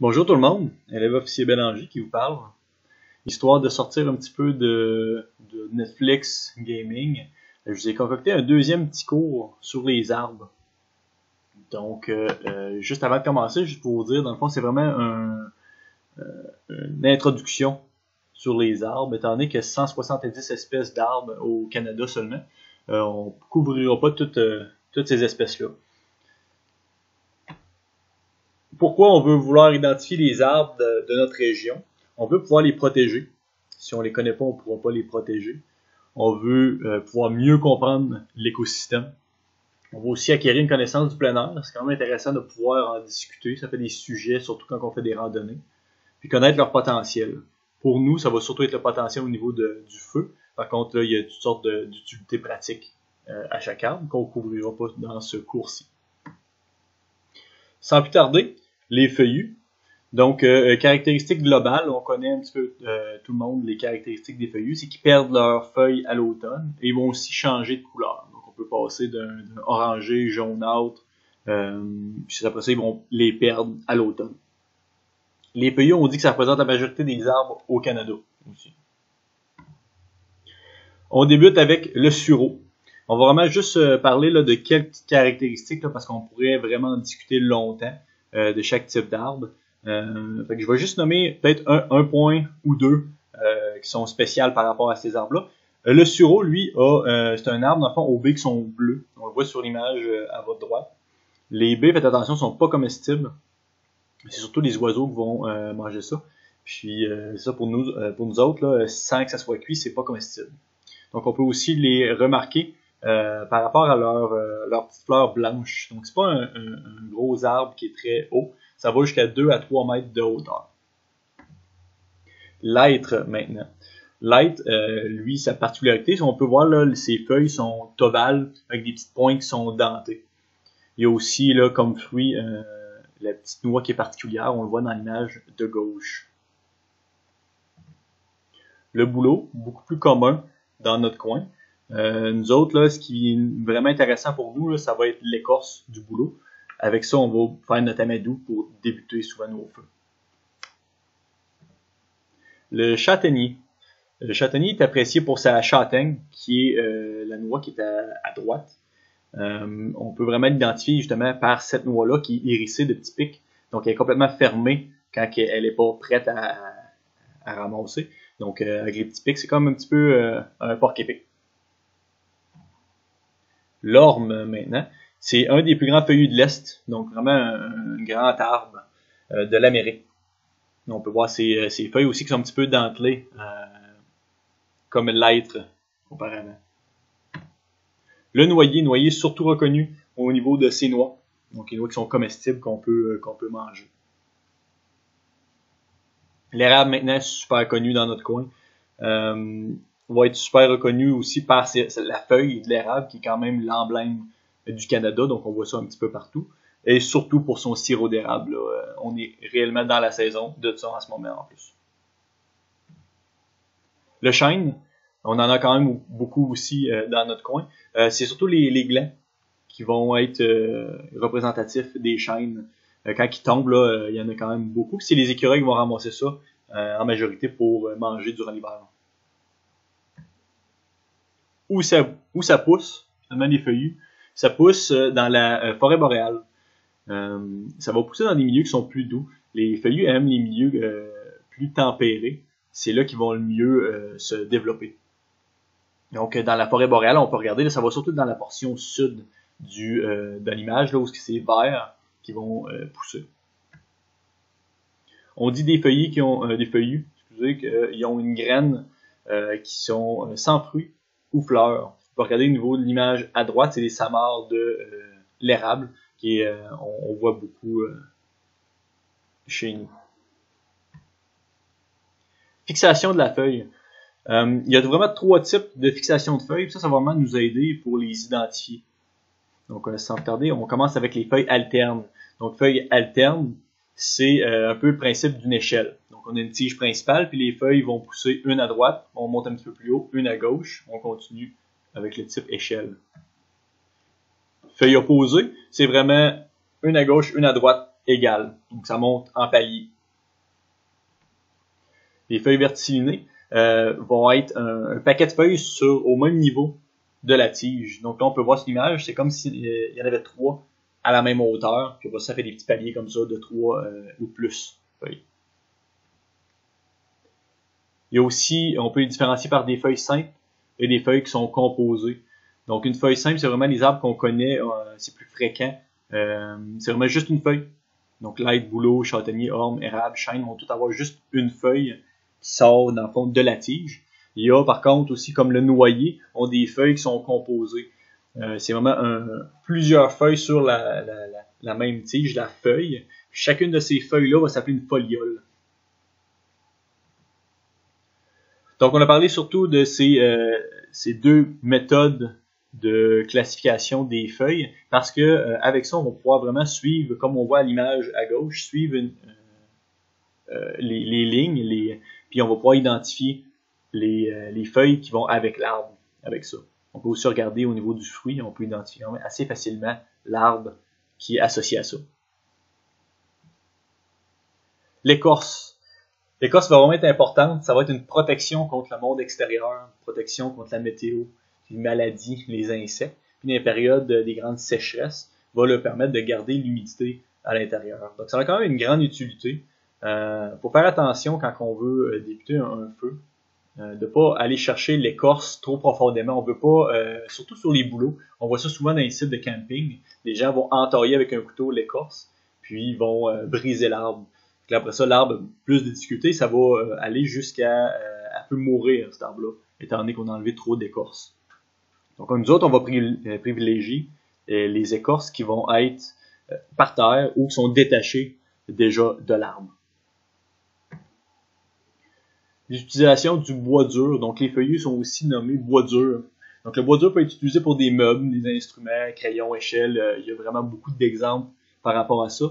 Bonjour tout le monde, élève officier Bélanger qui vous parle. Histoire de sortir un petit peu de Netflix Gaming, je vous ai concocté un deuxième petit cours sur les arbres. Donc, juste avant de commencer, juste pour vous dire, dans le fond, c'est vraiment une introduction sur les arbres, étant donné qu'il y a 170 espèces d'arbres au Canada seulement. On ne couvrira pas toutes ces espèces-là. Pourquoi on veut vouloir identifier les arbres de notre région? On veut pouvoir les protéger. Si on ne les connaît pas, on ne pourra pas les protéger. On veut pouvoir mieux comprendre l'écosystème. On veut aussi acquérir une connaissance du plein air. C'est quand même intéressant de pouvoir en discuter. Ça fait des sujets, surtout quand on fait des randonnées. Puis connaître leur potentiel. Pour nous, ça va surtout être le potentiel au niveau du feu. Par contre, là, il y a toutes sortes d'utilités pratiques à chaque arbre qu'on ne couvrira pas dans ce cours-ci. Sans plus tarder, les feuillus. Donc, caractéristiques globales, on connaît un petit peu tout le monde les caractéristiques des feuillus, c'est qu'ils perdent leurs feuilles à l'automne et ils vont aussi changer de couleur. Donc, on peut passer d'un orangé, jaunâtre, puis après ça, ils vont les perdre à l'automne. Les feuillus, on dit que ça représente la majorité des arbres au Canada aussi. On débute avec le sureau. On va vraiment juste parler là, de quelques petites caractéristiques là, parce qu'on pourrait vraiment en discuter longtemps de chaque type d'arbre. Fait que je vais juste nommer peut-être un point ou deux qui sont spéciales par rapport à ces arbres-là. Le sureau, lui, c'est un arbre, dans le fond, aux baies qui sont bleues. On le voit sur l'image à votre droite. Les baies, faites attention, sont pas comestibles. C'est surtout les oiseaux qui vont manger ça. Puis ça pour nous autres, là, sans que ça soit cuit, c'est pas comestible. Donc on peut aussi les remarquer par rapport à leur petite fleur blanche. Donc c'est pas un gros arbre qui est très haut. Ça va jusqu'à 2 à 3 mètres de hauteur. L'hêtre maintenant. L'hêtre, lui, sa particularité, on peut voir là, ses feuilles sont ovales avec des petites pointes qui sont dentées. Il y a aussi là, comme fruit la petite noix qui est particulière, on le voit dans l'image de gauche. Le bouleau, beaucoup plus commun dans notre coin. Nous autres, là, ce qui est vraiment intéressant pour nous, là, ça va être l'écorce du bouleau. Avec ça, on va faire notre amadou pour débuter souvent nos feux. Le châtaignier. Le châtaignier est apprécié pour sa châtaigne, qui est la noix qui est à droite. On peut vraiment l'identifier justement par cette noix-là qui est hérissée de petits pics. Donc, elle est complètement fermée quand elle n'est pas prête à ramasser. Donc, avec les petits pics, c'est comme un petit peu un porc-épic. L'orme, maintenant, c'est un des plus grands feuillus de l'Est. Donc, vraiment un grand arbre de l'Amérique. On peut voir ses feuilles aussi qui sont un petit peu dentelées, comme l'hêtre auparavant. Le noyer surtout reconnu au niveau de ses noix. Donc les noix qui sont comestibles qu'on peut manger. L'érable maintenant est super connu dans notre coin. Va être super reconnu aussi par la feuille de l'érable qui est quand même l'emblème du Canada. Donc on voit ça un petit peu partout. Et surtout pour son sirop d'érable. On est réellement dans la saison de ça en ce moment en plus. Le chêne, on en a quand même beaucoup aussi dans notre coin. C'est surtout les glands qui vont être représentatifs des chênes. Quand ils tombent, là, il y en a quand même beaucoup. C'est les écureuils qui vont ramasser ça en majorité pour manger durant l'hiver. Où ça pousse, finalement les feuillus, ça pousse dans la forêt boréale. Ça va pousser dans des milieux qui sont plus doux. Les feuillus aiment les milieux plus tempérés. C'est là qu'ils vont le mieux se développer. Donc, dans la forêt boréale, on peut regarder, là, ça va surtout dans la portion sud de l'image, là où c'est vert qui vont pousser. On dit des feuillus qui ont qu'ils ont une graine qui sont sans fruits ou fleurs. On peut regarder au niveau de l'image à droite, c'est les samarres de l'érable qui on voit beaucoup chez nous. Fixation de la feuille. Il y a vraiment 3 types de fixation de feuilles. Ça va vraiment nous aider pour les identifier. Donc, sans retarder, on commence avec les feuilles alternes. Donc, feuilles alternes, c'est un peu le principe d'une échelle. Donc, on a une tige principale, puis les feuilles vont pousser une à droite, on monte un petit peu plus haut, une à gauche, on continue avec le type échelle. Feuilles opposées, c'est vraiment une à gauche, une à droite, égales. Donc ça monte en palier. Les feuilles vertilinées vont être un paquet de feuilles au même niveau de la tige. Donc là, on peut voir cette image, c'est comme s'il y en avait 3 à la même hauteur, puis ça fait des petits paliers comme ça de 3 ou plus feuilles. Il y a aussi, on peut les différencier par des feuilles simples et des feuilles qui sont composées. Donc une feuille simple, c'est vraiment les arbres qu'on connaît, c'est plus fréquent. C'est vraiment juste une feuille. Donc l'être, bouleau, châtaignier, orme, érable, chêne vont tout avoir juste une feuille qui sort dans le fond de la tige. Il y a par contre aussi, comme le noyer, ont des feuilles qui sont composées. C'est vraiment plusieurs feuilles sur la même tige, la feuille. Chacune de ces feuilles-là va s'appeler une foliole. Donc on a parlé surtout de ces 2 méthodes de classification des feuilles, parce que avec ça, on va pouvoir vraiment suivre, comme on voit à l'image à gauche, suivre les lignes, puis on va pouvoir identifier les feuilles qui vont avec l'arbre, avec ça. On peut aussi regarder au niveau du fruit, on peut identifier assez facilement l'arbre qui est associé à ça. L'écorce. L'écorce va vraiment être importante, ça va être une protection contre le monde extérieur, une protection contre la météo, les maladies, les insectes. Puis dans les périodes des grandes sécheresses, va leur permettre de garder l'humidité à l'intérieur. Donc ça a quand même une grande utilité. Faut faire attention quand on veut débuter un feu, de pas aller chercher l'écorce trop profondément. On veut pas, surtout sur les bouleaux, on voit ça souvent dans les sites de camping, les gens vont entailler avec un couteau l'écorce, puis ils vont briser l'arbre. Après ça, l'arbre, plus de difficultés, ça va aller jusqu'à elle peut mourir, cet arbre-là, étant donné qu'on a enlevé trop d'écorce. Donc nous autres, on va privilégier les écorces qui vont être par terre ou qui sont détachées déjà de l'arbre. L'utilisation du bois dur, donc les feuillus sont aussi nommés bois dur. Donc le bois dur peut être utilisé pour des meubles, des instruments, crayons, échelles, il y a vraiment beaucoup d'exemples par rapport à ça.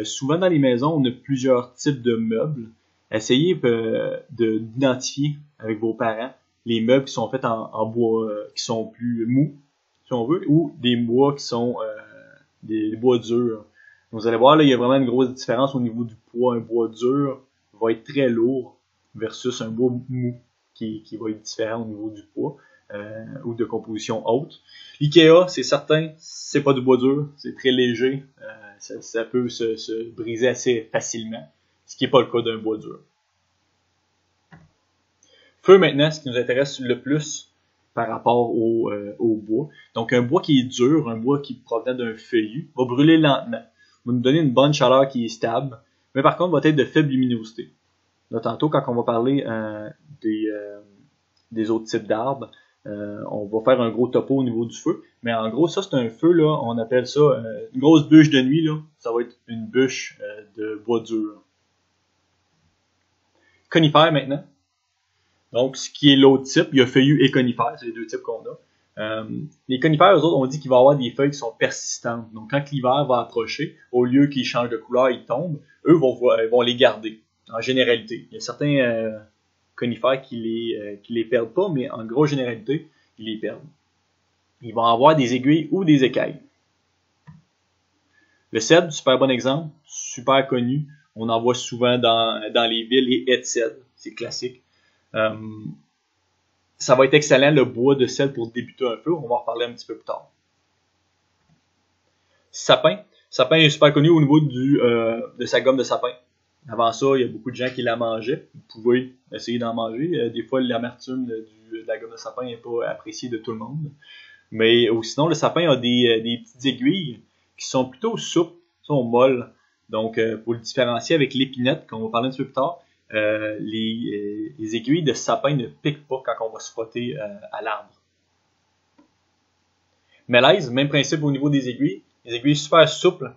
Souvent dans les maisons, on a plusieurs types de meubles. Essayez d'identifier avec vos parents les meubles qui sont faits en bois, qui sont plus mous, si on veut, ou des bois qui sont des bois durs. Donc, vous allez voir, là, il y a vraiment une grosse différence au niveau du poids. Un bois dur va être très lourd versus un bois mou qui va être différent au niveau du poids ou de composition haute. L'IKEA, c'est certain, c'est pas du bois dur, c'est très léger, ça peut se briser assez facilement, ce qui n'est pas le cas d'un bois dur. Feu maintenant, ce qui nous intéresse le plus par rapport au bois. Donc un bois qui est dur, un bois qui provient d'un feuillu, va brûler lentement, va nous donner une bonne chaleur qui est stable, mais par contre va être de faible luminosité. Là, tantôt, quand on va parler des autres types d'arbres, on va faire un gros topo au niveau du feu. Mais en gros, ça, c'est un feu, là, on appelle ça une grosse bûche de nuit, là. Ça va être une bûche de bois dur. Conifères, maintenant. Donc, ce qui est l'autre type, il y a feuillu et conifères, c'est les 2 types qu'on a. Les conifères, eux autres, on dit qu'il va y avoir des feuilles qui sont persistantes. Donc, quand l'hiver va approcher, au lieu qu'ils changent de couleur, ils tombent, eux vont les garder, en généralité. Il y a certains conifères qui les perdent pas, mais en grosse généralité, ils les perdent. Ils vont avoir des aiguilles ou des écailles. Le cèdre, super bon exemple, super connu. On en voit souvent dans les villes, les haies de cèdre, c'est classique. Ça va être excellent, le bois de cèdre, pour débuter un feu. On va en reparler un petit peu plus tard. Sapin. Sapin est super connu au niveau de sa gomme de sapin. Avant ça, il y a beaucoup de gens qui la mangeaient. Vous pouvez essayer d'en manger. Des fois, l'amertume de la gomme de sapin n'est pas appréciée de tout le monde. Mais sinon, le sapin a des petites aiguilles qui sont plutôt souples, sont molles. Donc, pour le différencier avec l'épinette, qu'on va parler un petit peu plus tard, les aiguilles de sapin ne piquent pas quand on va se frotter à l'arbre. Mélèze, même principe au niveau des aiguilles. Les aiguilles super souples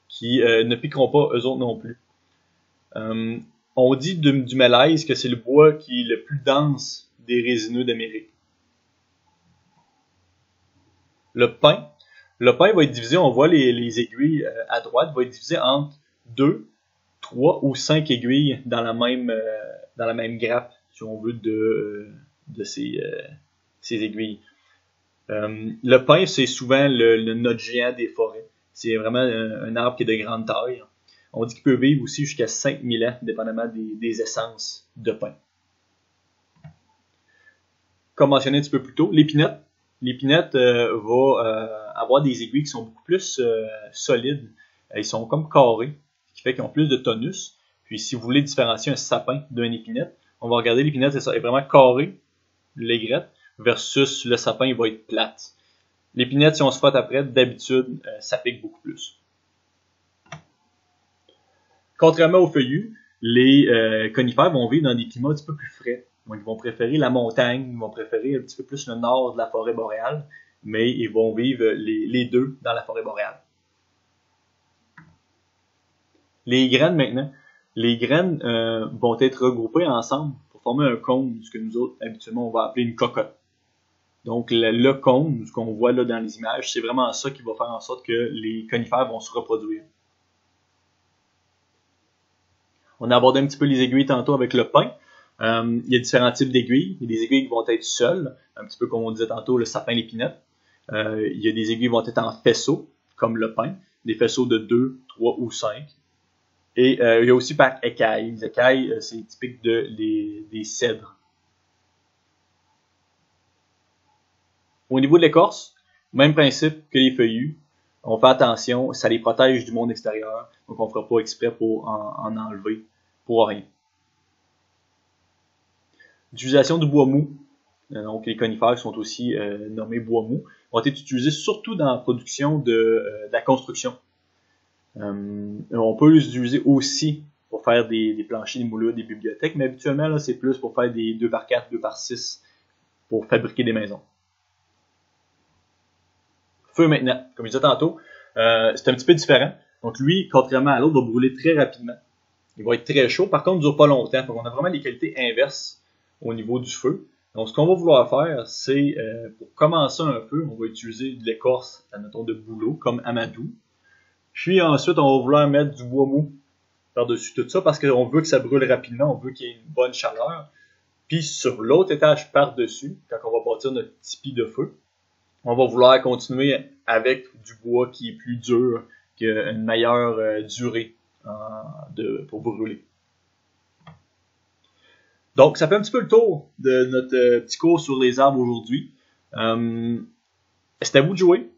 qui ne piqueront pas eux autres non plus. On dit du mélèze que c'est le bois qui est le plus dense des résineux d'Amérique. Le pin va être divisé, on voit les aiguilles à droite, va être divisé entre 2, 3 ou 5 aiguilles dans la même grappe, si on veut, de ces aiguilles. Le pin, c'est souvent le note géant des forêts. C'est vraiment un arbre qui est de grande taille. On dit qu'il peut vivre aussi jusqu'à 5000 ans, dépendamment des essences de pin. Comme mentionné un petit peu plus tôt, l'épinette. L'épinette va avoir des aiguilles qui sont beaucoup plus solides. Ils sont comme carrés, ce qui fait qu'ils ont plus de tonus. Puis si vous voulez différencier un sapin d'une épinette, on va regarder l'épinette, c'est ça, elle est vraiment carrée, l'aigrette, versus le sapin, il va être plate. L'épinette, si on se frotte après, d'habitude, ça pique beaucoup plus. Contrairement aux feuillus, les conifères vont vivre dans des climats un petit peu plus frais. Donc, ils vont préférer la montagne, ils vont préférer un petit peu plus le nord de la forêt boréale, mais ils vont vivre les deux dans la forêt boréale. Les graines maintenant. Les graines vont être regroupées ensemble pour former un cône, ce que nous autres, habituellement, on va appeler une cocotte. Donc, le cône, ce qu'on voit là dans les images, c'est vraiment ça qui va faire en sorte que les conifères vont se reproduire. On a abordé un petit peu les aiguilles tantôt avec le pin. Il y a différents types d'aiguilles. Il y a des aiguilles qui vont être seules, un petit peu comme on disait tantôt, le sapin, l'épinette. Il y a des aiguilles qui vont être en faisceau, comme le pin, des faisceaux de 2, 3 ou 5. Et il y a aussi par écailles. Les écailles, c'est typique des cèdres. Au niveau de l'écorce, même principe que les feuillus. On fait attention, ça les protège du monde extérieur, donc on ne fera pas exprès pour en enlever pour rien. L'utilisation du bois mou, donc les conifères sont aussi nommés bois mou, vont être utilisés surtout dans la production de la construction. On peut les utiliser aussi pour faire des planchers, des moulures, des bibliothèques, mais habituellement, là, c'est plus pour faire des 2x4, 2x6 pour fabriquer des maisons. Feu maintenant, comme je disais tantôt, c'est un petit peu différent. Donc lui, contrairement à l'autre, va brûler très rapidement. Il va être très chaud, par contre, il ne dure pas longtemps. Donc on a vraiment les qualités inverses au niveau du feu. Donc ce qu'on va vouloir faire, c'est pour commencer un feu, on va utiliser de l'écorce, admettons de bouleau, comme amadou. Puis ensuite, on va vouloir mettre du bois mou par-dessus tout ça, parce qu'on veut que ça brûle rapidement, on veut qu'il y ait une bonne chaleur. Puis sur l'autre étage par-dessus, quand on va bâtir notre tipi de feu, on va vouloir continuer avec du bois qui est plus dur, qui a une meilleure durée pour brûler. Donc, ça fait un petit peu le tour de notre petit cours sur les arbres aujourd'hui. C'est à vous de jouer.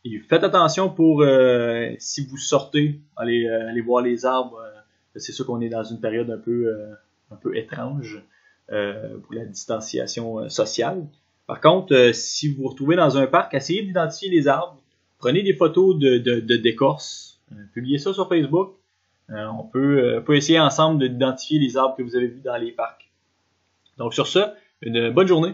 Et faites attention pour, si vous sortez, allez voir les arbres. C'est sûr qu'on est dans une période un peu étrange pour la distanciation sociale. Par contre, si vous vous retrouvez dans un parc, essayez d'identifier les arbres. Prenez des photos d'écorce. Publiez ça sur Facebook. On peut essayer ensemble d'identifier les arbres que vous avez vus dans les parcs. Donc sur ça, une bonne journée.